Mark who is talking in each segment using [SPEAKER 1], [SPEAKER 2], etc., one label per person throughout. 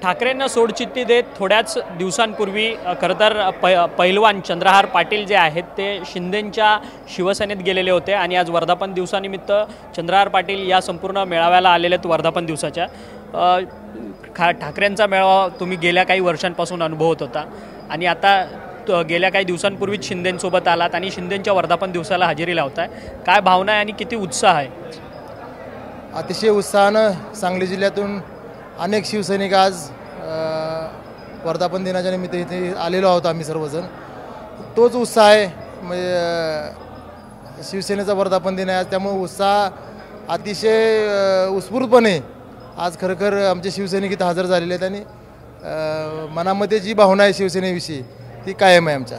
[SPEAKER 1] ठाकरेंना सोडचिठ्ठी देत थोड्याच दिवसांपूर्वी खरं तर पैलवान चंद्रहार पाटील जे आहेत ते शिंदेंच्या शिवसेनेत गेलेले होते आणि आज वर्धापन दिवसानिमित्त चंद्रहार पाटील या संपूर्ण मेळाव्याला आलेले आहेत वर्धापन दिवसाच्या। ठाकरेंचा मेळावा तुम्ही गेल्या काही वर्षांपासून अनुभवत होता आणि आता गेल्या काही दिवसांपूर्वीच शिंदेंसोबत आलात आणि शिंदेंच्या वर्धापन दिवसाला हजेरी लावताय। काय भावना आहे आणि किती उत्साह आहे?
[SPEAKER 2] अतिशय उत्साहानं सांगली जिल्ह्यातून अनेक शिवसैनिक आज वर्धापन दिनाच्या निमित्त इथे आलेलो आहोत। आम्ही सर्वजण तोच उत्साह आहे, म्हणजे शिवसेनेचा वर्धापन दिन आहे आज, त्यामुळे उत्साह अतिशय उत्स्फूर्तपणे आज खरोखर आमचे शिवसैनिक इथं हजर झालेले आहेत आणि मनामध्ये जी भावना आहे शिवसेनेविषयी ती कायम आहे आमच्या।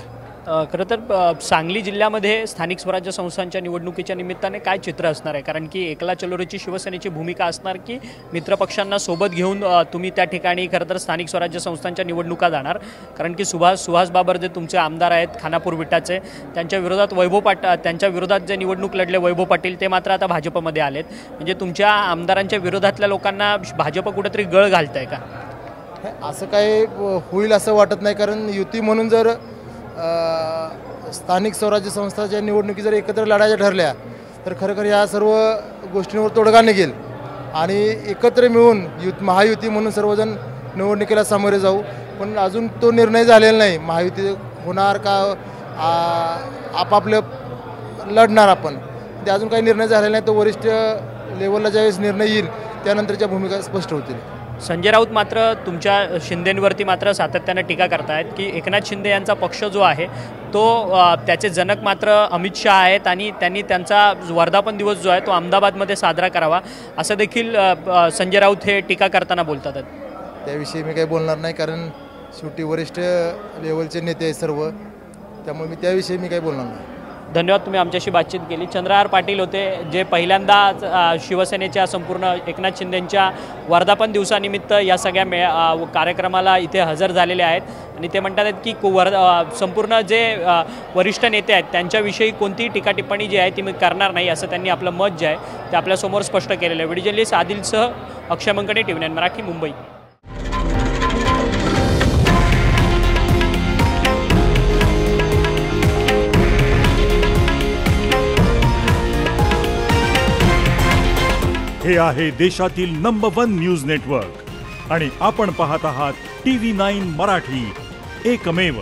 [SPEAKER 1] खरं तर सांगली जिल्ह्यामध्ये स्थानिक स्वराज्य संस्थांच्या निवडणुकीच्या निमित्ताने काय चित्र असणार आहे? कारण की एकला चलोरेची शिवसेनेची भूमिका असणार की मित्रपक्षांना सोबत घेऊन तुम्ही त्या ठिकाणी खरं तर स्थानिक स्वराज्य संस्थांच्या निवडणुका जाणार? कारण की सुहास बाबर जे तुमचे आमदार आहेत खानापूर विटाचे, त्यांच्या विरोधात त्यांच्या विरोधात जे निवडणूक लढले वैभव पाटील, ते मात्र आता भाजपमध्ये आलेत। म्हणजे तुमच्या आमदारांच्या विरोधातल्या लोकांना भाजप कुठेतरी गळ घालतंय का?
[SPEAKER 2] असं काय होईल असं वाटत नाही, कारण युती म्हणून जर स्थानिक स्वराज्य संस्थांच्या निवडणुकी जर एकत्र लढायच्या ठरल्या तर खरोखर या सर्व गोष्टींवर तोडगा निघेल आणि एकत्र मिळून महायुती म्हणून सर्वजण निवडणुकीला सामोरे जाऊ। पण अजून तो निर्णय झालेला नाही, महायुती होणार का आपापलं लढणार आपण, ते अजून काही निर्णय झालेला नाही। तो वरिष्ठ लेवलला ज्यावेळेस निर्णय येईल त्यानंतरच्या भूमिका स्पष्ट होतील।
[SPEAKER 1] संजय राऊत मात्र तुमच्या शिंदेंवरती मात्र सातत्याने टीका करतायत की एकनाथ शिंदे यांचा पक्ष जो आहे तो त्याचे जनक मात्र अमित शहा आहेत आणि त्यांनी त्यांचा वर्धापन दिवस जो आहे तो अहमदाबादमध्ये साजरा करावा, असं देखील संजय राऊत हे टीका करताना बोलतात।
[SPEAKER 2] त्याविषयी मी काही बोलणार नाही, कारण शेवटी वरिष्ठ लेवलचे नेते आहेत सर्व, त्यामुळे त्याविषयी मी काही बोलणार नाही।
[SPEAKER 1] धन्यवाद, तुम्ही आमच्याशी बातचीत केली। चंद्रहार पाटील होते जे पहिल्यांदा शिवसेनेच्या संपूर्ण एकनाथ शिंदेंच्या वर्धापन दिवसानिमित्त या सगळ्या कार्यक्रमाला इथे हजर झालेले आहेत आणि ते म्हणतात की संपूर्ण जे वरिष्ठ नेते आहेत त्यांच्याविषयी कोणतीही टीका टिप्पणी जी आहे ती मी करणार नाही, असं त्यांनी आपलं मत जे आहे ते आपल्यासमोर स्पष्ट केलेलं आहे। व्हिडिओ जर्नलिस्ट आदिलसह अक्षय मंकणे, TV9 मराठी, मुंबई।
[SPEAKER 3] हे आहे देशातील नंबर 1 न्यूज नेटवर्क आणि आपण पाहत आहात TV9 मराठी, एकमेव।